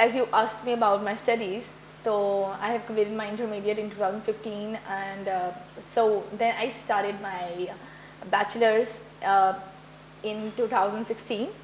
as you asked me about my studies, so I have completed my intermediate in 2015 and so then I started my bachelor's in 2016.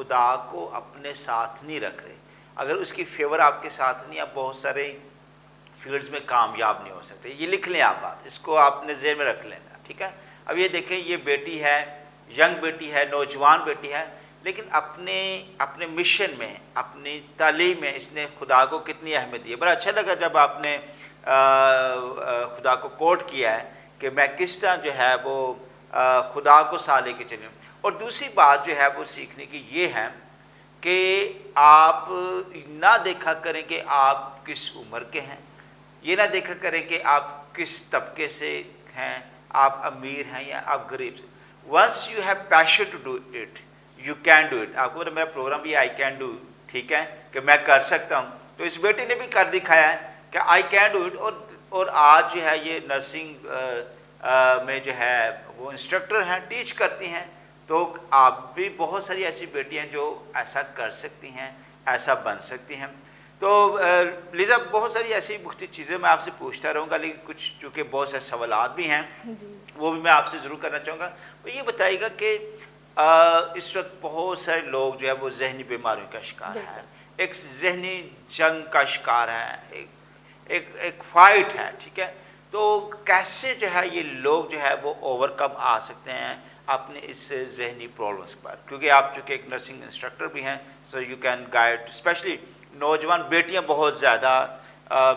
خدا کو اپنے ساتھ نہیں رکھ رہے. اگر اس کی فیور آپ کے ساتھ نہیں, آپ بہت سارے فیلڈز میں کامیاب نہیں ہو سکتے. یہ لکھ لیں آپ بات, اس کو آپ نے ذہن میں رکھ لینا, ٹھیک ہے. اب یہ دیکھیں, یہ بیٹی ہے, ینگ بیٹی ہے, نوجوان بیٹی ہے, لیکن اپنے مشن میں, اپنی تعلیم میں اس نے خدا کو کتنی اہمیت دی ہے. بڑا اچھا لگا جب آپ نے خدا کو کوٹ کیا ہے کہ میں کس طرح جو ہے وہ خدا کو ساتھ لے کے چلوں. اور دوسری بات جو ہے وہ سیکھنے کی یہ ہے کہ آپ نہ دیکھا کریں کہ آپ کس عمر کے ہیں, یہ نہ دیکھا کریں کہ آپ کس طبقے سے ہیں, آپ امیر ہیں یا آپ غریب سے. Once you have passion to do it, you can do it. آپ کو میرا پروگرام بھی آئی کین ڈو, ٹھیک ہے, کہ میں کر سکتا ہوں. تو اس بیٹی نے بھی کر دکھایا ہے کہ آئی کین ڈو اٹ. اور آج جو ہے یہ نرسنگ میں جو ہے وہ انسٹرکٹر ہیں, ٹیچ کرتی ہیں. تو آپ بھی بہت ساری ایسی بیٹیاں جو ایسا کر سکتی ہیں, ایسا بن سکتی ہیں. تو لیزا بہت ساری ایسی مختلف چیزیں میں آپ سے پوچھتا رہوں گا, لیکن کچھ چونکہ بہت سے سوالات بھی ہیں وہ بھی میں آپ سے ضرور کرنا چاہوں گا. وہ یہ بتائیے گا کہ اس وقت بہت سارے لوگ جو ہے وہ ذہنی بیماریوں کا شکار ہیں, ایک ذہنی جنگ کا شکار ہیں, ایک فائٹ ہے, ٹھیک ہے. تو کیسے جو ہے یہ لوگ جو ہے وہ اوور کم آ سکتے ہیں اپنے اس ذہنی پرابلمس کے بعد, کیونکہ آپ چونکہ ایک نرسنگ انسٹرکٹر بھی ہیں, so you can guide. Especially نوجوان بیٹیاں بہت زیادہ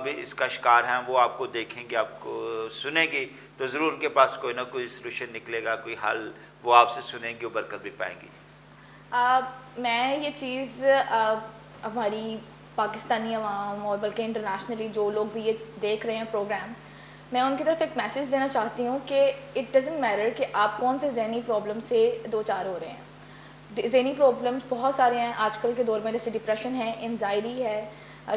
بھی اس کا شکار ہیں, وہ آپ کو دیکھیں گے, آپ کو سنیں گی, تو ضرور ان کے پاس کوئی نہ کوئی سلوشن نکلے گا, کوئی حل وہ آپ سے سنیں گی, وہ برکت بھی پائیں گی. میں یہ چیز ہماری پاکستانی عوام اور بلکہ انٹرنیشنلی جو لوگ بھی یہ دیکھ رہے ہیں پروگرام, میں ان کی طرف ایک میسیج دینا چاہتی ہوں کہ اٹ ڈزنٹ میٹر کہ آپ کون سے ذہنی پرابلم سے دو چار ہو رہے ہیں. ذہنی پرابلمس بہت سارے ہیں آج کل کے دور میں, جیسے ڈپریشن ہے, انزائٹی ہے,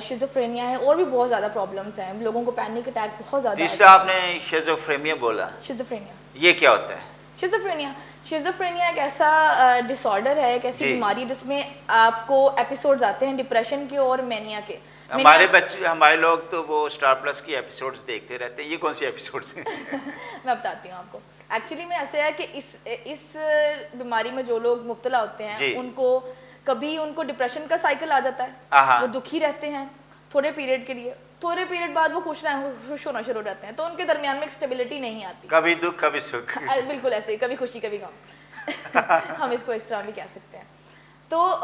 شیزوفرینیا ہے, اور بھی بہت زیادہ پرابلمس ہیں. لوگوں کو پینک اٹیک بہت زیادہ. تیسرا آپ نے شیزوفرینیا بولا, شیزوفرینیا یہ کیا ہوتا ہے؟ شیزوفرینیا ایک ایسا ڈس آرڈر ہے, ایک ایسی بیماری جس میں آپ کو ایپیسوڈز آتے ہیں ڈپریشن کے اور مینیا کے. ہمارے بچے, ہمارے لوگ تو وہ اسٹار پلس کی ایپیسوڈز دیکھتے رہتے ہیں, یہ کون سی ایپیسوڈز ہیں؟ میں بتاتی ہوں آپ کو. ایکچولی میں ایسا ہے کہ اس بیماری میں جو لوگ مبتلا ہوتے ہیں ان کو کبھی ان کو ڈپریشن کا سائیکل آ جاتا ہے, وہ دکھی رہتے ہیں تھوڑے پیریڈ کے لیے, تھوڑے پیریڈ بعد وہ خوش ہونا شروع ہو جاتے ہیں, تو ان کے درمیان میں ایک اسٹیبلٹی نہیں آتی, کبھی دکھ کبھی سکھ. بالکل ایسے ہی, کبھی خوشی کبھی غم, ہم اس کو اس طرح بھی کہہ سکتے ہیں. تو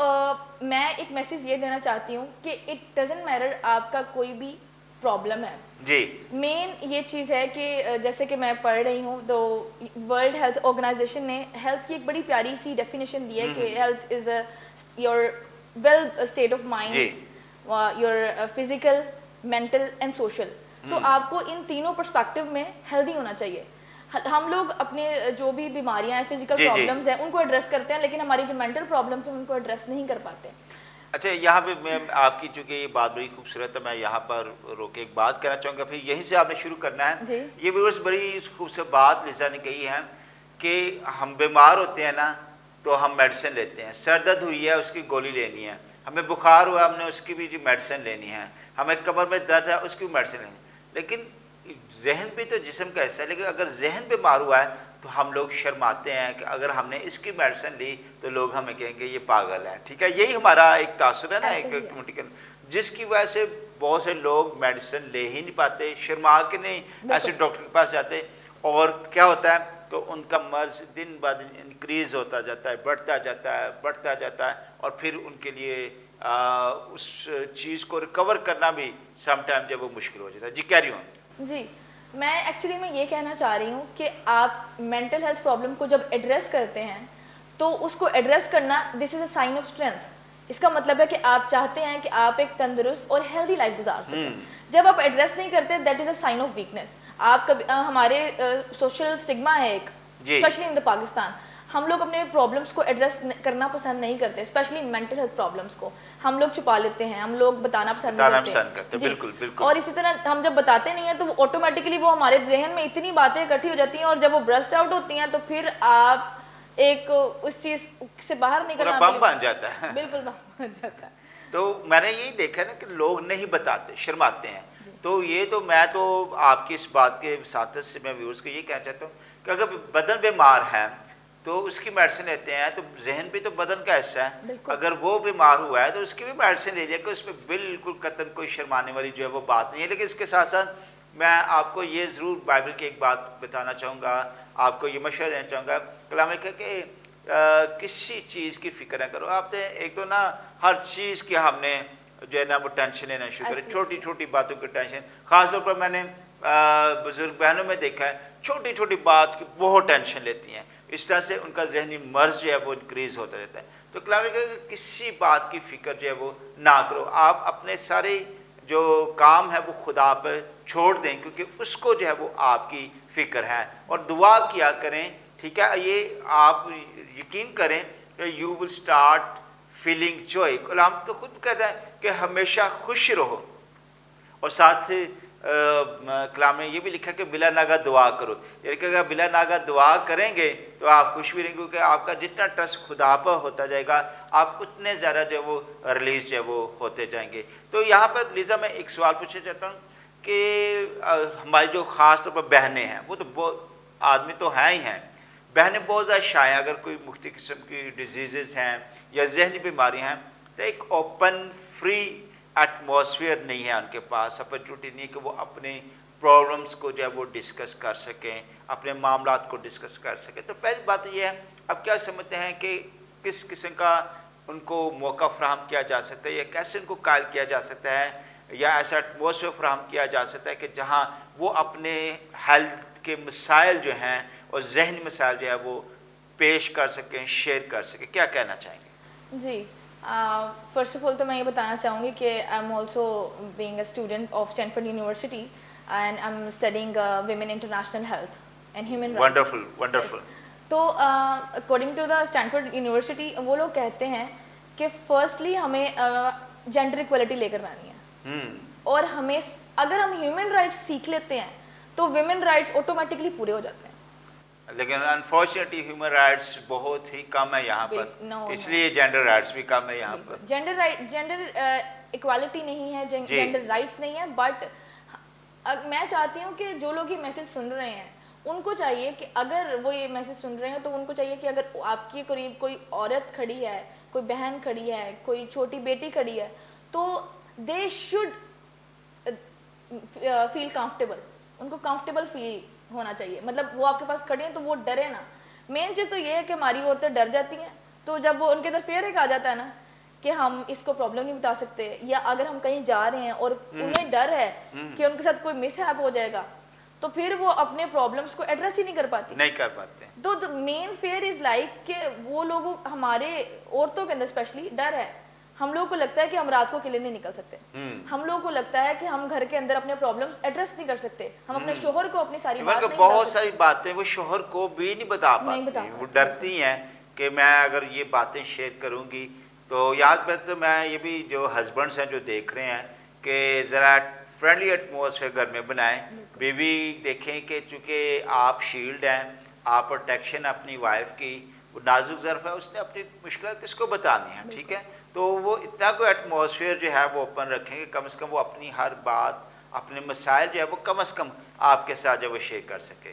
میں ایک میسیج یہ دینا چاہتی ہوں کہ اٹ ڈزنٹ میٹر آپ کا کوئی بھی پرابلم ہے. جی, مین یہ چیز ہے کہ جیسے کہ میں پڑھ رہی ہوں تو ورلڈ ہیلتھ آرگنائزیشن نے ہیلتھ کی ایک بڑی پیاری سی ڈیفینیشن دی ہے کہ health is your well state of mind, your physical, mental and social. تو آپ کو ان تینوں پرسپیکٹو میں ہیلدی ہونا چاہیے. ہم لوگ اپنے جو بھی بیماریاں ہیں, فزیکل پرابلمس ہیں, ان کو ایڈریس کرتے ہیں, لیکن ہماری جو مینٹل پرابلمس ہیں ان کو ایڈریس نہیں کر پاتے. اچھا, یہاں پہ میں آپ کی چونکہ یہ بات بڑی خوبصورت ہے, میں یہاں پر روک کے ایک بات کہنا چاہوں گا, پھر یہیں سے آپ نے شروع کرنا ہے. یہ ویورز بڑی خوبصورت بات لیزا نے کہی ہے کہ ہم بیمار ہوتے ہیں نا تو ہم میڈیسن لیتے ہیں, سر درد ہوئی ہے اس کی گولی لینی ہے, ہمیں بخار ہوا ہم نے اس کی بھی میڈیسن لینی ہے, ہمیں کمر میں درد ہے اس کی بھی میڈیسن لینی ہے. لیکن ذہن بھی تو جسم کا حصہ ہے, لیکن اگر ذہن بیمار ہوا ہے تو ہم لوگ شرماتے ہیں کہ اگر ہم نے اس کی میڈیسن لی تو لوگ ہمیں کہیں گے یہ پاگل ہے, ٹھیک ہے. یہی ہمارا ایک تاثر ہے نا ایک کمیونٹی کا, جس کی وجہ سے بہت سے لوگ میڈیسن لے ہی نہیں پاتے, شرما کے نہیں ایسے ڈاکٹر کے پاس جاتے, اور کیا ہوتا ہے تو ان کا مرض دن بہ دن انکریز ہوتا جاتا ہے, بڑھتا جاتا ہے, اور پھر ان کے لیے اس چیز کو ریکور کرنا بھی سم ٹائم جب وہ مشکل ہو جاتا ہے. جی, کیری آن. جی, میں ایکچولی میں یہ کہنا چاہ رہی ہوں کہ آپ مینٹل ہیلتھ پرابلم کو جب ایڈریس کرتے ہیں تو اس کو ایڈریس کرنا دس از اے سائن آف اسٹرینتھ. اس کا مطلب ہے کہ آپ چاہتے ہیں کہ آپ ایک تندرست اور ہیلدی لائف گزار سکیں. جب آپ ایڈریس نہیں کرتے that is a sign of weakness. آپ کبھی ہمارے سوشل اسٹگما ہے ایک, اسپیشلی ان دا پاکستان, ہم لوگ اپنے پرابلمس کو ایڈریس کرنا پسند نہیں کرتے, اسپیشلی مینٹل ہیلتھ پرابلمس کو ہم لوگ چھپا لیتے ہیں, ہم لوگ بتانا پسند نہیں کرتے. بالکل بالکل. اور اسی طرح ہم جب بتاتے نہیں ہیں تو وہ آٹومیٹکلی وہ ہمارے ذہن میں اتنی باتیں اکٹھی ہو جاتی ہیں, اور جب وہ برسٹ آؤٹ ہوتی ہیں تو پھر آپ ایک اس چیز سے باہر نکلنا بم بن جاتا ہے. بالکل بم بن جاتا ہے. تو میں نے یہی دیکھا نا کہ لوگ نہیں بتاتے, شرماتے ہیں. تو یہ تو میں تو آپ کی اس بات کے وساطت سے میں ویورز کو یہ کہنا چاہتا ہوں کہ اگر بدن بیمار ہے تو اس کی میڈیسن لیتے ہیں. تو ذہن بھی تو بدن کا حصہ ہے, بالکل. اگر وہ بیمار ہوا ہے تو اس کی بھی میڈیسن لے لیا, کہ اس میں بالکل قطعاً کوئی شرمانے والی جو ہے وہ بات نہیں ہے. لیکن اس کے ساتھ ساتھ میں آپ کو یہ ضرور بائبل کی ایک بات بتانا چاہوں گا, آپ کو یہ مشورہ دینا چاہوں گا. کلام ہے کہ کسی چیز کی فکر نہ کرو. آپ نے ایک تو نا ہر چیز کی ہم نے جو ہے نا وہ ٹینشن لینا شروع کرے, چھوٹی چھوٹی باتوں کی ٹینشن. خاص طور پر میں نے بزرگ بہنوں میں دیکھا ہے چھوٹی چھوٹی بات کی بہت ٹینشن لیتی ہیں, اس طرح سے ان کا ذہنی مرض جو ہے وہ انکریز ہوتا رہتا ہے. تو کلام ہے کہ کسی بات کی فکر جو ہے وہ نہ کرو. آپ اپنے سارے جو کام ہے وہ خدا پہ چھوڑ دیں, کیونکہ اس کو جو ہے وہ آپ کی فکر ہے, اور دعا کیا کریں. ٹھیک ہے, یہ آپ یقین کریں کہ you will start feeling joy. کلام تو خود کہتا ہے کہ ہمیشہ خوش رہو, اور ساتھ کلام میں یہ بھی لکھا کہ بلا ناگہ دعا کرو. یعنی کہ اگر بلا ناگہ دعا کریں گے تو آپ خوش بھی رہیں گے, کیونکہ آپ کا جتنا ٹرسٹ خدا پر ہوتا جائے گا آپ اتنے زیادہ جو ہے وہ ریلیز جو ہے وہ ہوتے جائیں گے. تو یہاں پر لیزا میں ایک سوال پوچھنا چاہتا ہوں کہ ہماری جو خاص طور پر بہنیں ہیں, وہ تو بہت آدمی تو ہیں ہی ہیں, بہنیں بہت زیادہ شائع, اگر کوئی مختلف قسم کی ڈیزیزز ہیں یا ذہنی بیماریاں ہیں, تو ایک اوپن فری ایٹماسفیئر نہیں ہے ان کے پاس, اپرچونیٹی نہیں ہے کہ وہ اپنے پرابلمس کو جو ہے وہ ڈسکس کر سکیں, اپنے معاملات کو ڈسکس کر سکیں. تو پہلی بات یہ ہے, اب کیا سمجھتے ہیں کہ کس قسم کا ان کو موقع فراہم کیا جا سکتا ہے, یا کیسے ان کو قائل کیا جا سکتا ہے, یا ایسا ایٹماسفیئر فراہم کیا جا سکتا ہے کہ جہاں وہ اپنے ہیلتھ کے مسائل جو ہیں اور ذہنی مسائل جو ہے وہ پیش کر سکیں, شیئر کر سکیں. کیا کہنا چاہیں گے؟ جی, فرسٹ آف آل تو میں یہ بتانا چاہوں گی کہ I am also being a student of Stanford university and I am studying women international health and human rights. Wonderful wonderful. تو according to the Stanford university وہ لوگ کہتے ہیں کہ فرسٹلی ہمیں جینڈر ایکویلٹی لے کر آنی ہے, اور ہمیں اگر ہم ہیومن رائٹس سیکھ لیتے ہیں تو ویمن رائٹس آٹومیٹکلی پورے ہو جاتے ہیں. لیکن انفارچونیٹلی ہیومن رائٹس بہت ہی کم ہے یہاں پر, اس لیے جینڈر رائٹس بھی کم ہے یہاں پر. جینڈر ایکوالٹی نہیں ہے, جینڈر رائٹس نہیں ہے, بٹ میں چاہتی ہوں کہ جو لوگ یہ میسج سن رہے ہیں ان کو چاہیے کہ اگر وہ یہ میسج سن رہے ہیں تو ان کو چاہیے کہ اگر آپ کے قریب کوئی عورت کھڑی ہے, کوئی بہن کھڑی ہے, کوئی چھوٹی بیٹی کھڑی ہے, تو دے شوڈ فیل کمفرٹیبل, ان کو کمفرٹیبل فیل ہونا چاہیے. مطلب وہ آپ کے پاس کھڑے ہیں تو وہ ڈرے نا. مین چیز تو یہ ہے کہ ہماری عورتیں ڈر جاتی ہیں, تو جب وہ ان کے اندر فیئر ایک آ جاتا ہے نا کہ ہم اس کو پرابلم نہیں بتا سکتے, یا اگر ہم کہیں جا رہے ہیں اور انہیں ڈر ہے کہ ان کے ساتھ کوئی مس ہیپ ہو جائے گا, تو پھر وہ اپنے پرابلمس کو ایڈریس ہی نہیں کر پاتے. تو مین فیئر از لائک کہ وہ لوگوں, ہمارے عورتوں کے اندر اسپیشلی ڈر ہے. ہم لوگوں کو لگتا ہے کہ ہم رات کو اکیلے نہیں نکل سکتے, ہم لوگوں کو لگتا ہے کہ ہم گھر کے اندر اپنے پرابلمس ایڈریس نہیں کر سکتے, ہم اپنے شوہر کو اپنی ساری بات نہیں بہت ساری باتیں وہ شوہر کو بھی نہیں بتا پاتی, وہ ڈرتی ہیں کہ میں اگر یہ باتیں شیئر کروں گی تو یاد تو میں یہ بھی جو ہسبینڈس ہیں جو دیکھ رہے ہیں کہ ذرا فرینڈلی ایٹماسفیئر گھر میں بنائیں. بیوی دیکھیں کہ چونکہ آپ شیلڈ ہیں, آپ پروٹیکشن اپنی وائف کی, وہ نازک ظرف ہے, اس نے اپنی مشکلات کس کو بتانی ہے. ٹھیک ہے, تو وہ اتنا کوئی ایٹماسفیئر جو ہے وہ اوپن رکھیں کہ کم از کم وہ اپنی ہر بات, اپنے مسائل جو ہے وہ کم از کم آپ کے ساتھ جو وہ شیئر کر سکے.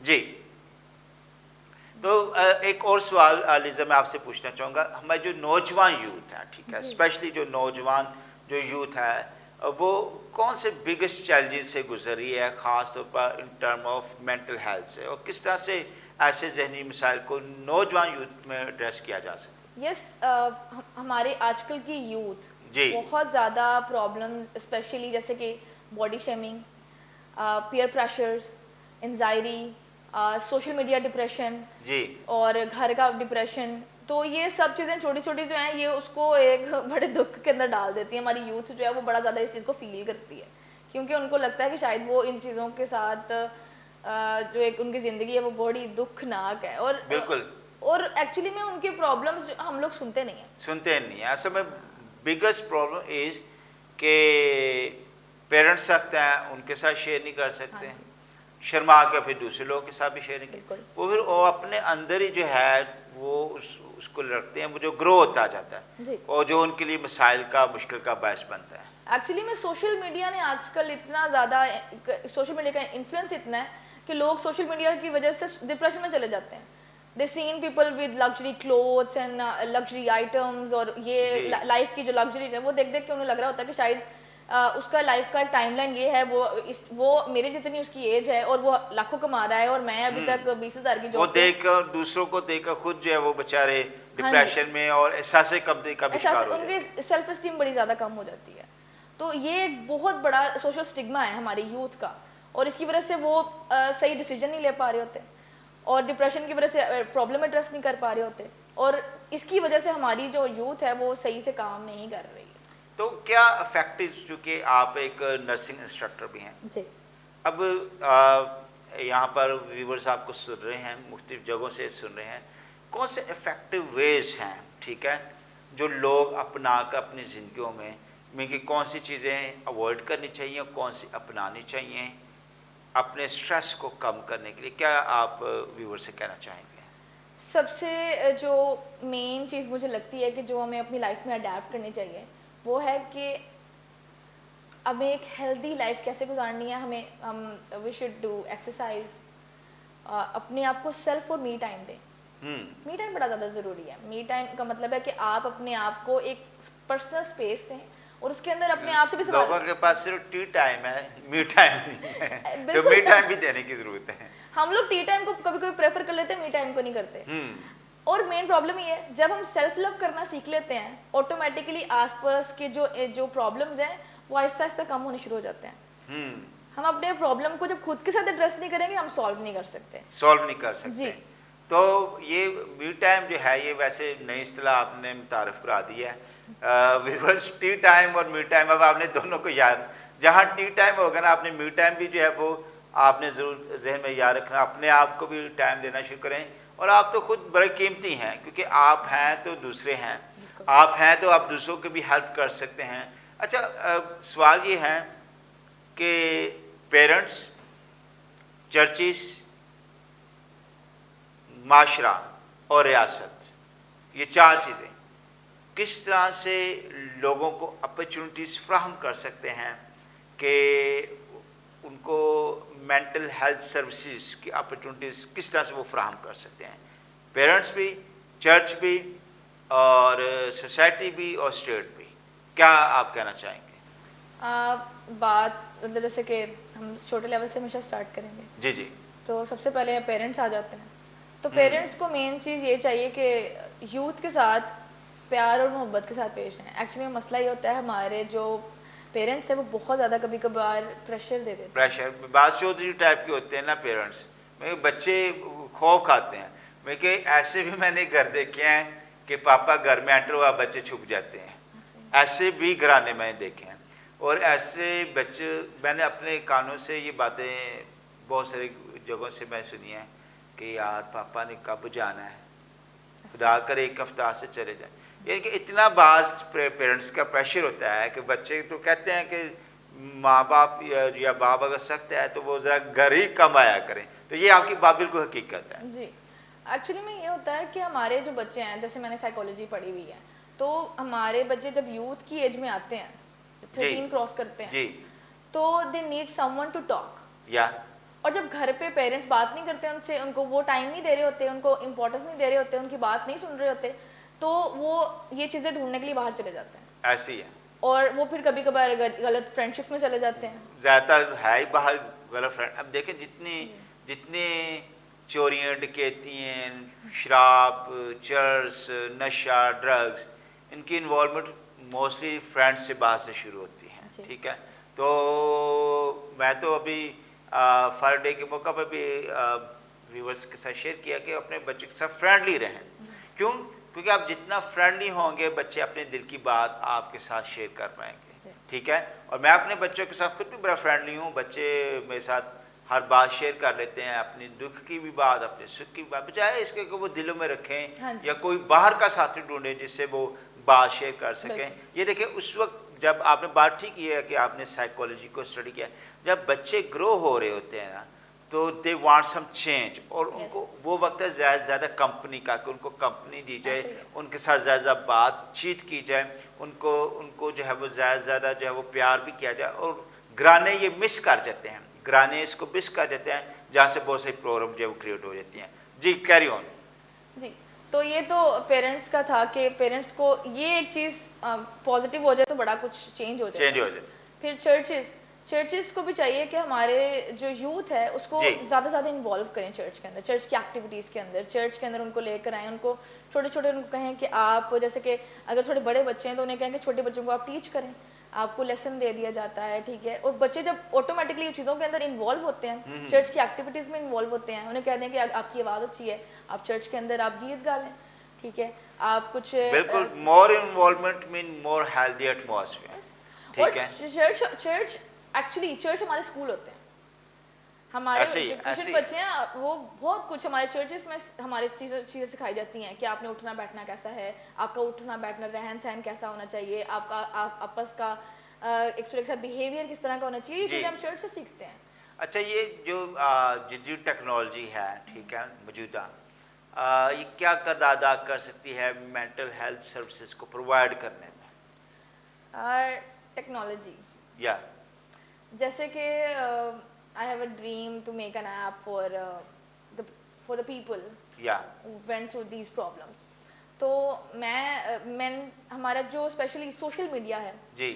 جی, تو ایک اور سوال لیزا میں آپ سے پوچھنا چاہوں گا. ہمارے جو نوجوان یوتھ ہیں, ٹھیک ہے, اسپیشلی جو نوجوان جو یوتھ ہے, وہ کون سے بگیسٹ چیلنجز سے گزر رہی ہے, خاص طور پر in term of mental health سے, اور کس طرح سے ایسے ذہنی مسائل کو نوجوان یوتھ میں ایڈریس کیا جا سکتا ہے؟ ہمارے آج کل کی یوتھ بہت زیادہ پرابلم, اسپیشلی جیسے کہ body shaming, peer pressures, anxiety, social media depression, اور گھر کا ڈپریشن. تو یہ سب چیزیں چھوٹی چھوٹی جو ہیں یہ اس کو ایک بڑے دکھ کے اندر ڈال دیتی ہیں. ہماری یوتھ جو ہے وہ بڑا زیادہ اس چیز کو فیل کرتی ہے, کیونکہ ان کو لگتا ہے کہ شاید وہ ان چیزوں کے ساتھ جو ایک ان کی زندگی ہے وہ بڑی دکھناک ہے. اور بالکل, اور ایکچولی میں ان کے پرابلمز ہم لوگ سنتے نہیں ہیں. اصل میں بگیسٹ پرابلم از کہ پیرنٹس سخت ہیں, ان کے ساتھ شیئر نہیں کر سکتے, شرما کے پھر دوسرے لوگوں کے ساتھ بھی شیئر نہیں کرتے, وہ پھر وہ اپنے اندر ہی جو ہے وہ اس کو رکھتے ہیں, وہ جو گرو ہوتا جاتا ہے, اور جو ان کے لیے مسائل کا, مشکل کا باعث بنتا ہے. ایکچولی میں سوشل میڈیا نے آج کل اتنا زیادہ, سوشل میڈیا کا انفلوئنس اتنا ہے کہ لوگ سوشل میڈیا کی وجہ سے ڈپریشن میں چلے جاتے ہیں. they seen people with luxury clothes and luxury items, اور یہ لائف کی جو لگژری ہے وہ دیکھ دیکھ کے انہیں لگ رہا ہوتا ہے کہ شاید اس کا لائف کا ایک ٹائم لائن یہ ہے, وہ میرے جتنی اس کی ایج ہے اور وہ لاکھوں کما رہا ہے اور میں ابھی تک 20,000 کی جاب. وہ دیکھ کر دوسروں کو دیکھ کر خود جو ہے وہ بیچارے ڈپریشن میں اور احساس کمتری کا شکار ہو جاتے ہیں, ان کی سیلف اسٹیم بڑی زیادہ کم ہو جاتی ہے. تو یہ ایک بہت بڑا سوشل اسٹگما ہے ہماری یوتھ کا, اور اس کی وجہ سے وہ صحیح ڈیسیجن نہیں لے پا رہے ہوتے, اور ڈپریشن کی وجہ سے پرابلم ایڈریس نہیں کر پا رہے ہوتے, اور اس کی وجہ سے ہماری جو یوتھ ہے وہ صحیح سے کام نہیں کر رہی ہے. تو کیا افیکٹو, چونکہ آپ ایک نرسنگ انسٹرکٹر بھی ہیں جی, اب یہاں پر ویورز آپ کو سن رہے ہیں, مختلف جگہوں سے سن رہے ہیں, کون سے افیکٹو ویز ہیں, ٹھیک ہے, جو لوگ اپنا کر اپنی زندگیوں میں کہ کون سی چیزیں اوائڈ کرنی چاہیے, کون سی اپنانی چاہیے اپنے سٹریس کو کم کرنے کے لیے, کیا آپ ویور سے کہنا چاہیں گے؟ سب سے جو مین چیز مجھے لگتی ہے کہ جو ہمیں اپنی لائف میں اڈیپٹ کرنی چاہیے وہ ہے کہ ہمیں ایک ہیلدی لائف کیسے گزارنی ہے. وی شوڈ ڈو ایکسرسائز, اپنے آپ کو سیلف اور می ٹائم دیں. می ٹائم بڑا زیادہ ضروری ہے. می ٹائم کا مطلب ہے کہ آپ اپنے آپ کو ایک پرسنل اسپیس دیں اور اس کے اندر اپنے آپ سے بھی سوال. لوگوں کے پاس صرف ٹی ٹائم ہے, می ٹائم نہیں ہے, تو می ٹائم بھی دینے کی ضرورت ہے. ہم لوگ ٹی ٹائم کو کبھی کبھی پریفر کر لیتے ہیں, می ٹائم کو نہیں کرتے. اور مین پرابلم یہ ہے جب ہم سیلف لو کرنا سیکھ لیتے ہیں آٹومیٹیکلی آس پاس کے جو پرابلمز ہیں وہ آہستہ آہستہ کم ہونے شروع ہو جاتے ہیں. ہم اپنے پرابلم کو جب خود کے ساتھ ایڈریس نہیں کریں گے ہم سالو نہیں کر سکتے. جی, تو یہ می ٹائم جو ہے یہ ویسے نئی اصطلاح آپ نے متعارف کرا دی ہے. ویورز ٹی ٹائم اور می ٹائم, اب آپ نے دونوں کو یاد, جہاں ٹی ٹائم ہوگا نا آپ نے می ٹائم بھی جو ہے وہ آپ نے ضرور ذہن میں یاد رکھنا, اپنے آپ کو بھی ٹائم دینا شروع کریں. اور آپ تو خود بڑے قیمتی ہیں کیونکہ آپ ہیں تو دوسرے ہیں, آپ ہیں تو آپ دوسروں کی بھی ہیلپ کر سکتے ہیں. اچھا, سوال یہ ہے کہ پیرنٹس, چرچز, معاشرہ اور ریاست, یہ چار چیزیں کس طرح سے لوگوں کو اپرچونٹیز فراہم کر سکتے ہیں کہ ان کو مینٹل ہیلتھ سروسز کی اپرچونٹیز کس طرح سے وہ فراہم کر سکتے ہیں, پیرنٹس بھی, چرچ بھی, اور سوسائٹی بھی, اور اسٹیٹ بھی, کیا آپ کہنا چاہیں گے؟ بات مطلب جیسے کہ ہم چھوٹے لیول سے ہمیشہ اسٹارٹ کریں گے. جی جی, تو سب سے پہلے پیرنٹس آ جاتے ہیں. تو پیرنٹس کو مین چیز یہ چاہیے کہ یوتھ کے ساتھ پیار اور محبت کے ساتھ پیش ہیں. ایکچولی مسئلہ یہ ہوتا ہے ہمارے جو پیرنٹس ہیں وہ بہت زیادہ کبھی کبھار پریشر دے دیتے ہیں. پریشر بعض چودھری ٹائپ کے ہوتے ہیں نا پیرنٹس, بچے خوف کھاتے ہیں. میں کہ ایسے بھی میں نے گھر دیکھے ہیں کہ پاپا گھر میں انٹر ہوا بچے چھپ جاتے ہیں, ایسے بھی گھرانے میں دیکھے ہیں. اور ایسے بچے میں نے اپنے کانوں سے یہ باتیں بہت ساری جگہوں سے میں سنی ہیں کہ یار پاپا نے کب جانا ہے, خدا کر ایک ہفتہ سے چلے جائیں. یعنی کہ اتنا بعض پیرنٹس کا پریشر ہوتا ہے کہ بچے تو کہتے ہیں کہ ماں باپ یا باپ اگر سخت ہے تو وہ ذرا گھر ہی کم آیا کریں. تو یہ آپ کی بات بالکل حقیقت ہے. جی, ایکچولی میں یہ ہوتا ہے کہ ہمارے جو بچے ہیں, جیسے میں نے سائیکالوجی پڑھی ہوئی ہے, تو ہمارے بچے جب یوتھ کی ایج میں آتے ہیں, 13 کراس کرتے ہیں, تو they need someone to talk. اور جب گھر پہ پیرنٹس بات نہیں کرتے ان سے, ان کو وہ ٹائم نہیں دے رہے ہوتے, ان کو امپورٹنس نہیں دے رہے ہوتے, ان کی بات نہیں سن رہے ہوتے, تو وہ یہ چیزیں ڈھونڈنے کے لیے باہر چلے جاتے ہیں. ایسی ہے, اور وہ پھر کبھی کبھار غلط فرینڈ شپ میں چلے جاتے ہیں. زیادہ تر ہے ہی باہر غلط فرینڈ. اب دیکھیں جتنے چوریاں, ڈکیتیاں, شراب, چرس, نشہ, ڈرگس, ان کی انوالومنٹ موسٹلی فرینڈ سے باہر سے شروع ہوتی ہیں. ٹھیک ہے, تو میں تو ابھی فادر ڈے کے موقع پہ بھی ویورز کے ساتھ شیئر کیا کہ اپنے بچے کے ساتھ فرینڈلی رہیں. کیوں؟ کیونکہ آپ جتنا فرینڈلی ہوں گے بچے اپنے دل کی بات آپ کے ساتھ شیئر کر پائیں گے. ٹھیک ہے, اور میں اپنے بچوں کے ساتھ خود بھی بڑا فرینڈلی ہوں. بچے میرے ساتھ ہر بات شیئر کر لیتے ہیں, اپنی دکھ کی بھی بات, اپنے سکھ کی بھی بات, بجائے اس کے کہ وہ دلوں میں رکھیں یا کوئی باہر کا ساتھی ڈھونڈیں جس سے وہ بات شیئر کر سکیں. یہ دیکھیں اس وقت جب آپ نے بات ٹھیک کی ہے کہ آپ نے سائیکالوجی کو اسٹڈی کیا, جب بچے گرو ہو رہے ہوتے ہیں نا تو دے وانٹ سم چینج, اور ان کو وہ وقت ہے زیادہ زیادہ کمپنی کا, کہ ان کو کمپنی دی جائے, ان کے ساتھ زیادہ زیادہ بات چیت کی جائے, ان کو جو ہے وہ زیادہ زیادہ جو ہے وہ پیار بھی کیا جائے. اور گھرانے یہ مس کر جاتے ہیں, گھرانے اس کو مس کر جاتے ہیں جہاں سے بہت سے پرابلم جو ہے وہ کریٹ ہو جاتی ہیں. جی کیری آن. جی تو یہ تو پیرنٹس کا تھا کہ پیرنٹس کو یہ ایک چیز پازیٹیو ہو جائے تو بڑا کچھ چینج ہو جائے. پھر چرچز کو بھی چاہیے کہ ہمارے جو یوتھ ہے اس کو زیادہ سے زیادہ انوالو کریں چرچ کے اندر, چرچ کی ایکٹیویٹیز کے اندر, چرچ کے اندر ان کو لے کر آئیں, ان کو چھوٹے چھوٹے ان کو کہیں کہ آپ جیسے کہ اگر تھوڑے بڑے بچے ہیں تو انہیں کہیں کہ چھوٹے بچوں کو آپ ٹیچ کریں, آپ کو لیسن دے دیا جاتا ہے, ٹھیک ہے, اور بچے جب آٹومیٹکلی ان چیزوں کے اندر انوالو ہوتے ہیں, چرچ کی ایکٹیویٹیز میں انوالو ہوتے ہیں, انہیں کہتے ہیں کہ آپ کی آواز اچھی ہے, آپ چرچ کے اندر آپ گیت گا لیں, ٹھیک ہے, آپ کچھ بالکل مور انوالومنٹ مین مور ہیلدی ایٹماسفیئر. ٹھیک ہے, چرچ ایکچولی چرچ ہمارے اسکول ہوتے ہیں, ہمارے جو ٹیوشن بچے ہیں وہ بہت کچھ ہمارے چرچز میں ہمارے چیزیں سکھائی جاتی ہیں کہ آپ نے اٹھنا بیٹھنا کیسا ہے, آپ کا اٹھنا بیٹھنا رہن سہن کیسا ہونا چاہیے, آپ کا آپس کا ایک دوسرے کے ساتھ بیہیویئر کس طرح کا ہونا چاہیے, یہ چیزیں ہم چرچ سے سیکھتے ہیں. اچھا, یہ جو جدید ٹیکنالوجی ہے, ٹھیک ہے, موجودہ یہ کیا کردار ادا کر سکتی ہے مینٹل ہیلتھ سروسز کو پرووائڈ کرنے میں؟ ٹیکنالوجی یا جیسے کہ I have a dream to make an app for the people who went through these problems. تو میں ہمارا جو اسپیشلی سوشل میڈیا ہے جی,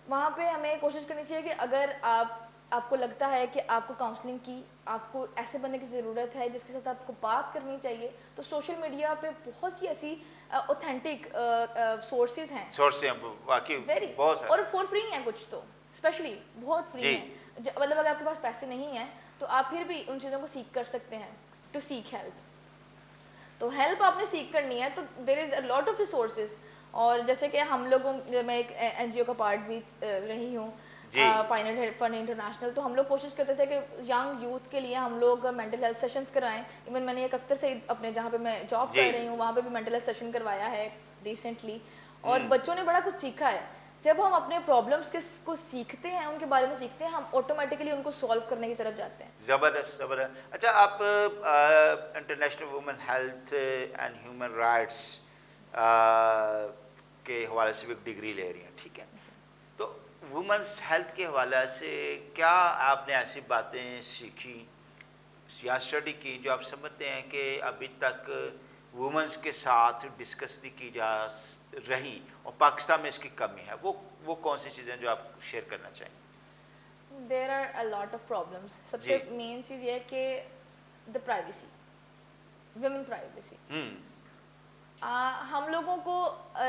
وہاں پہ ہمیں کوشش کرنی چاہیے کہ اگر آپ کو لگتا ہے کہ آپ کو کاؤنسلنگ کی, آپ کو ایسے بندے کی ضرورت ہے جس کے ساتھ آپ کو بات کرنی چاہیے, تو سوشل میڈیا پہ بہت سی ایسی اوتھینٹک سورسز ہیں, اور فور فری ہیں کچھ تو, اسپیشلی بہت فری ہیں, مطلب اگر آپ کے پاس پیسے نہیں ہیں تو آپ پھر بھی ان چیزوں کو سیکھ کر سکتے ہیں, ٹو سیک ہیلپ. تو ہیلپ آپ نے سیکھ کرنی ہے تو دیر از اے لاٹ آف ریسورسز. اور جیسے کہ ہم لوگوں, میں ایک این جی او کا پارٹ بھی رہی ہوں, پائنٹ فنڈ انٹرنیشنل, تو ہم لوگ کوشش کرتے تھے کہ ینگ یوتھ کے لیے ہم لوگ مینٹل ہیلتھ سیشنز کرائیں. ایون میں نے ایک اختر سے اپنے جہاں پہ میں جاب کر رہی ہوں وہاں پہ بھی مینٹل ہیلتھ سیشن کروایا ہے ریسنٹلی, اور بچوں نے بڑا کچھ سیکھا ہے. جب ہم اپنے پرابلمس کو سیکھتے ہیں, ان کے بارے میں سیکھتے ہیں, ہم آٹومیٹکلی ان کو سالو کرنے کی طرف جاتے ہیں. زبردست زبردست. اچھا, آپ international woman health and human rights کے حوالے سے بھی ایک ڈگری لے رہی ہیں, ٹھیک ہے, تو وومنس ہیلتھ کے حوالے سے کیا آپ نے ایسی باتیں سیکھی یا اسٹڈی کی جو آپ سمجھتے ہیں کہ ابھی تک وومنس کے ساتھ ڈسکس نہیں کی جا رہی اور پاکستان میں اس کی کمی ہے, وہ کون سی چیزیں جو آپ شیئر کرنا چاہیں؟ There are a lot of problems. سب سے مین چیز یہ ہے کہ دا پرائیویسی, ویمن پرائیویسی. ہم لوگوں کو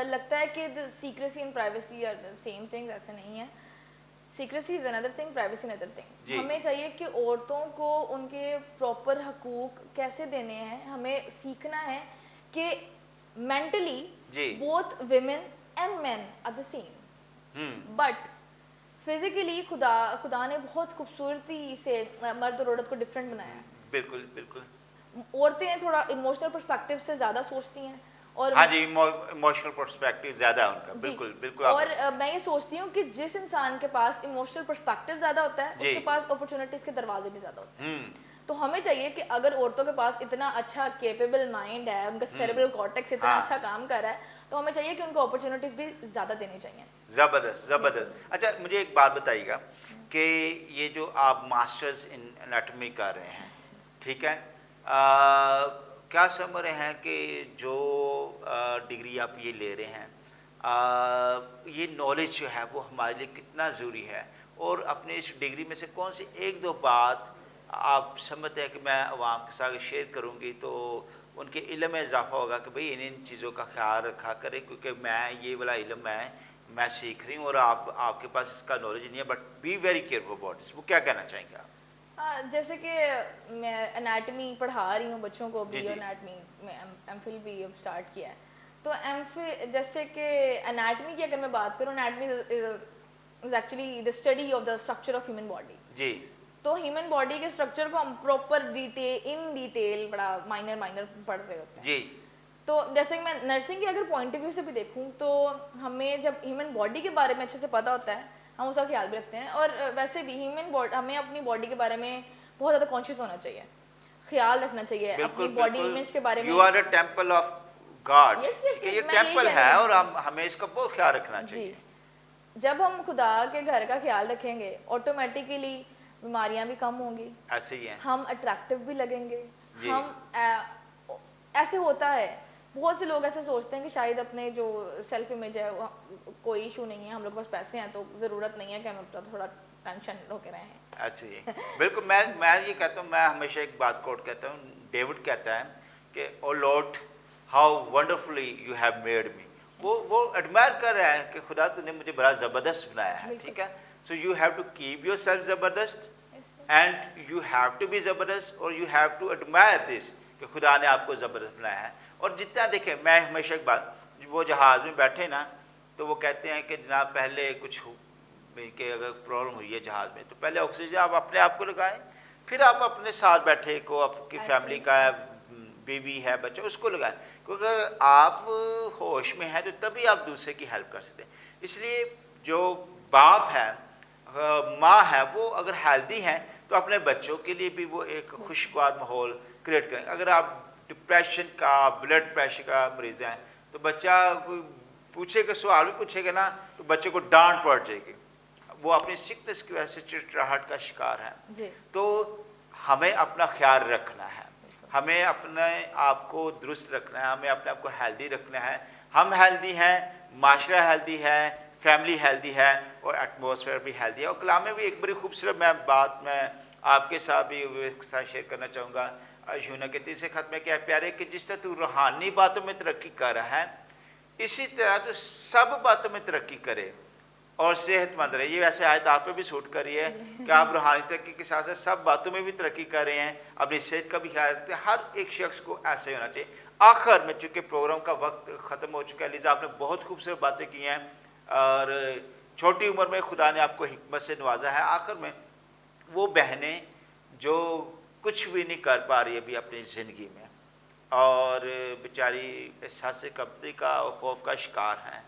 لگتا ہے کہ secrecy and privacy are same thing, ایسا نہیں ہے. Secrecy is another thing, privacy another thing. ہمیں چاہیے کہ عورتوں کو ان کے پراپر حقوق کیسے دینے ہیں, ہمیں سیکھنا ہے کہ mentally both women and men are the same, but physically خدا نے بہت خوبصورتی سے مرد اور عورت کو ڈفرینٹ بنایا ہے. بالکل بالکل. عورتیں تھوڑا ایموشنل پرسپیکٹیو سے زیادہ سوچتی ہیں, اور ہاں جی, ایموشنل پرسپیکٹیو زیادہ ان کا, بالکل بالکل. اور میں یہ سوچتی ہوں کہ جس انسان کے پاس ایموشنل پرسپیکٹیو زیادہ ہوتا ہے اس کے پاس اپرچونٹیز کے دروازے بھی زیادہ ہوتے ہیں. تو ہمیں چاہیے کہ اگر عورتوں کے پاس اتنا اچھا کیپیبل مائنڈ ہے, ان کا سیریبرل کارٹیکس اتنا اچھا کام کر رہا ہے, تو ہمیں چاہیے کہ ان کو اپرچونٹیز بھی زیادہ دینی چاہیے. زبردست زبردست. اچھا, مجھے ایک بات بتائیے گا کہ یہ جو آپ ماسٹرز ان انیٹمی کر رہے ہیں, ٹھیک ہے, کیا سمجھ رہے ہیں کہ جو ڈگری آپ یہ لے رہے ہیں, یہ نالج جو ہے وہ ہمارے لیے کتنا ضروری ہے, اور اپنے اس ڈگری میں سے کون سی ایک دو بات آپ سمجھتے ہیں کہ میں عوام کے ساتھ شیئر کروں گی تو ان کے علم میں اضافہ ہوگا کہ بھئی ان چیزوں کا خیال رکھا کرے, کیونکہ میں یہ والا علم میں سیکھ رہی ہوں اور آپ کے پاس اس کا نالج نہیں ہے, but be very careful about this. وہ کیا کہنا چاہیں گے آپ؟ جیسے کہ میں انیٹمی پڑھا رہی ہوں بچوں کو بھی, انیٹمی میں ایم فل بھی اسٹارٹ کیا ہے, تو ایم فل جیسے کہ انیٹمی کی اگر میں بات کروں, anatomy is actually the study of the structure of human body. جی. تو ہیومن باڈی کے اسٹرکچر کو ہم پراپر ڈیٹیل بڑا مائنر پڑھ رہے ہوتے ہیں. جی. تو جیسے کہ میں نرسنگ کے اگر پوائنٹ آف ویو سے بھی دیکھوں تو ہمیں جب ہیومن باڈی کے بارے میں اچھے سے پتہ ہوتا ہے ہم اس کا خیال بھی رکھتے ہیں, اور ویسے بھی ہمیں اپنی باڈی کے بارے میں بہت زیادہ کانشیس ہونا چاہیے, خیال رکھنا چاہیے اپنی باڈی امیج کے بارے میں. You are a temple of God, یہ ٹیمپل ہے اور ہمیں اس کا بہت خیال رکھنا چاہیے. جب ہم خدا کے گھر کا خیال رکھیں گے آٹومیٹیکلی بیماریاں بھی کم ہوں گی, ایسے ہی ہیں, ہم اٹریکٹیو بھی لگیں گے, ہم ایسے ہوتا ہے, بہت سے لوگ ایسے سوچتے ہیں کہ شاید اپنے جو سیلف امیج ہے کوئی ایشو نہیں ہے, ہم لوگ کے پاس پیسے ہیں تو ضرورت نہیں ہے کہ ہم اپنا تھوڑا ٹینشن ہو کے رہے ہیں. اچھا جی, بالکل. میں یہ کہتا ہوں, میں ہمیشہ ایک بات کوٹ کہتا ہوں, ڈیوڈ کہتا ہے کہ O lord how wonderfully you have made me. وہ ایڈمائر کر رہا ہے کہ خدا تو نے مجھے بڑا زبردست بنایا ہے, ٹھیک ہے. So you have to keep yourself زبردست and you have to be زبردست, اور you have to admire this کہ خدا نے آپ کو زبردست بنایا ہے. اور جتنا دیکھیں, میں ہمیشہ ایک بات, وہ جہاز میں بیٹھے نا تو وہ کہتے ہیں کہ جناب پہلے کچھ کہ اگر پرابلم ہوئی ہے جہاز میں تو پہلے آکسیجن آپ اپنے آپ کو لگائیں, پھر آپ اپنے ساتھ بیٹھے کو, آپ کی فیملی کا ہے, بیوی ہے, بچہ, اس کو لگائیں. کیونکہ اگر آپ ہوش میں ہیں تو تبھی آپ دوسرے کی ہیلپ کر سکتے ہیں. اس لیے جو باپ ہے, ماں ہے, وہ اگر ہیلدی ہیں تو اپنے بچوں کے لیے بھی وہ ایک خوشگوار ماحول کریٹ کریں. اگر آپ ڈپریشن کا, بلڈ پریشر کا مریض ہیں تو بچہ کوئی پوچھے گا, سوال بھی پوچھے گا نا تو بچے کو ڈانٹ پڑ جائے گی, وہ اپنی سکنس کی وجہ سے چڑچڑاہٹ کا شکار ہے. تو ہمیں اپنا خیال رکھنا ہے, ہمیں اپنے آپ کو درست رکھنا ہے, ہمیں اپنے آپ کو ہیلدی رکھنا ہے. ہم ہیلدی ہیں, معاشرہ ہیلدی ہے, فیملی ہیلدی ہے, اور ایٹماسفیئر بھی ہیلدی ہے. اور کلام میں بھی ایک بڑی خوبصورت بات میں آپ کے ساتھ بھی شیئر کرنا چاہوں گا. یونا کے تیسرے خط میں کیا پیارے کہ جس طرح تو روحانی باتوں میں ترقی کر رہا ہے اسی طرح تو سب باتوں میں ترقی کرے اور صحت مند رہے. یہ ویسے آیت آپ پہ بھی سوٹ کر رہی ہے کہ آپ روحانی ترقی کے ساتھ ساتھ سب باتوں میں بھی ترقی کر رہے ہیں, اپنی صحت کا بھی خیال رکھتے ہیں. ہر ایک شخص کو ایسا ہی ہونا چاہیے. آخر میں چونکہ پروگرام کا وقت ختم ہو چکا ہے, لیزا آپ نے بہت خوبصورت باتیں کی ہیں اور چھوٹی عمر میں خدا نے آپ کو حکمت سے نوازا ہے. آخر میں وہ بہنیں جو کچھ بھی نہیں کر پا رہی ابھی اپنی زندگی میں اور بیچاری احساس کمتری کا اور خوف کا شکار ہیں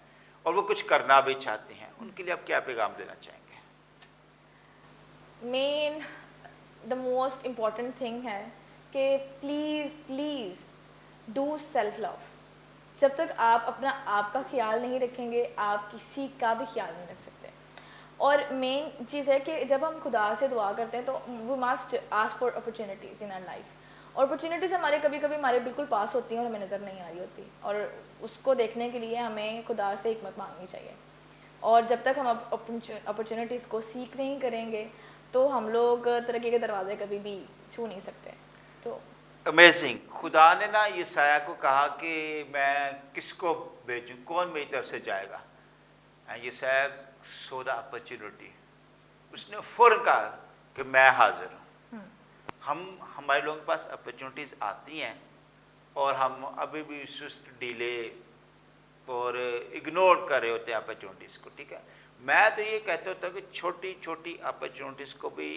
اور وہ کچھ کرنا بھی چاہتے ہیں, ان کے لیے آپ کیا پیغام دینا چاہیں گے؟ مین دا موسٹ امپورٹنٹ تھنگ ہے کہ پلیز ڈو سیلف لو. جب تک آپ اپنا آپ کا خیال نہیں رکھیں گے آپ کسی کا بھی خیال نہیں رکھ سکتے. اور مین چیز ہے کہ جب ہم خدا سے دعا کرتے ہیں تو we must ask for opportunities in our life. اور اپرچونیٹیز ہمارے کبھی کبھی ہمارے بالکل پاس ہوتی ہیں اور ہمیں نظر نہیں آ رہی ہوتی, اور اس کو دیکھنے کے لیے ہمیں خدا سے حکمت مانگنی چاہیے. اور جب تک ہم اپرچونیٹیز کو سیکھ نہیں کریں گے تو ہم لوگ ترقی کے دروازے کبھی بھی چھو نہیں سکتے. تو امیزنگ. خدا نے نا یسایہ کو کہا کہ میں کس کو بھیجوں, کون میری طرف سے جائے گا. یسایہ سو دا اپرچونیٹی, اس نے فوراً کہا کہ میں حاضر ہوں. ہمارے لوگوں کے پاس اپرچونیٹیز آتی ہیں اور ہم ابھی بھی سست ڈیلے اور اگنور کر رہے ہوتے ہیں اپرچونیٹیز کو, ٹھیک ہے. میں تو یہ کہتا ہوتا ہوں کہ چھوٹی چھوٹی اپرچونیٹیز کو بھی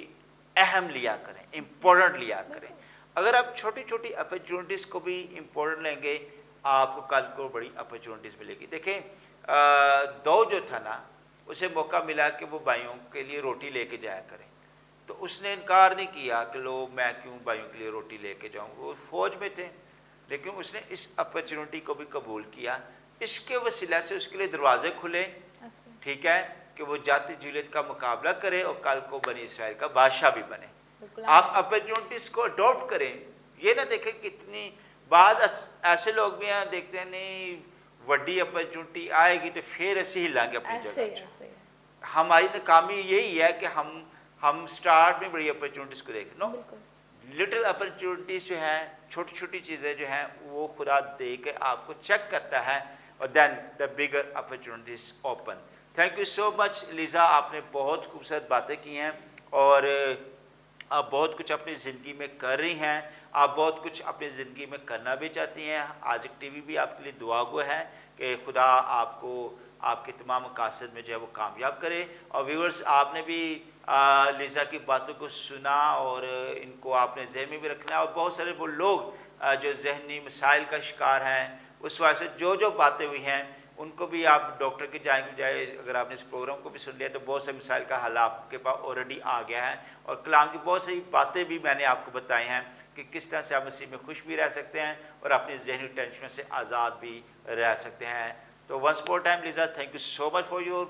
اہم لیا کریں, امپورٹنٹ لیا کریں. اگر آپ چھوٹی چھوٹی اپرچونیٹیز کو بھی امپورٹنٹ لیں گے آپ کو کل کو بڑی اپرچونیٹیز ملے گی. دیکھیں دو جو تھا نا اسے موقع ملا کہ وہ بھائیوں کے لیے روٹی لے کے جایا کریں, تو اس نے انکار نہیں کیا کہ لو میں کیوں بھائیوں کے لیے روٹی لے کے جاؤں. وہ فوج میں تھے لیکن اس نے اس اپرچونیٹی کو بھی قبول کیا. اس کے وسیلہ سے اس کے لیے دروازے کھلے, ٹھیک ہے, کہ وہ جاتی جولیت کا مقابلہ کرے اور کل کو بنی اسرائیل کا بادشاہ بھی بنے. آپ اپرچونیٹیز کو اڈاپٹ کریں, یہ نہ دیکھیں کتنی بعض ایسے لوگ بھی ہیں دیکھتے ہیں نہیں وڈی اپرچونیٹی آئے گی تو پھر ایسے ہی لائیں گے اپنی جگہ. ہماری ناکامی یہی ہے کہ ہم سٹارٹ میں بڑی اپرچونیٹیز کو دیکھیں. نو, لٹل اپرچونیٹیز جو ہیں, چھوٹی چھوٹی چیزیں جو ہیں وہ خدا دے کے آپ کو چیک کرتا ہے اور then the bigger opportunities open. Thank you so much Lisa, آپ نے بہت خوبصورت باتیں کی ہیں اور آپ بہت کچھ اپنی زندگی میں کر رہی ہیں, آپ بہت کچھ اپنی زندگی میں کرنا بھی چاہتی ہیں. آزق ٹی وی بھی آپ کے لیے دعا گو ہے کہ خدا آپ کو آپ کے تمام مقاصد میں جو ہے وہ کامیاب کرے. اور ویورز آپ نے بھی لیزا کی باتوں کو سنا اور ان کو آپ نے ذہن میں بھی رکھنا ہے. اور بہت سارے وہ لوگ جو ذہنی مسائل کا شکار ہیں اس وجہ سے جو باتیں ہوئی ہیں ان کو بھی آپ ڈاکٹر کے جائیں کے بجائے اگر آپ نے اس پروگرام کو بھی سن لیا تو بہت سے مسائل کا حل آپ کے پاس آلریڈی آ گیا ہے. اور کلام کی بہت سی باتیں بھی میں نے آپ کو بتائی ہیں کہ کس طرح سے آپ مسیح میں خوش بھی رہ سکتے ہیں اور اپنی ذہنی ٹینشنوں سے آزاد بھی رہ سکتے ہیں. تو once more time Lisa, thank you so much for your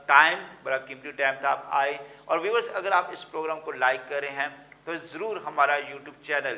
time, بڑا قیمتی ٹائم تھا, آپ آئے. اور ویورز اگر آپ اس پروگرام کو لائک کر رہے ہیں تو ضرور ہمارا یوٹیوب چینل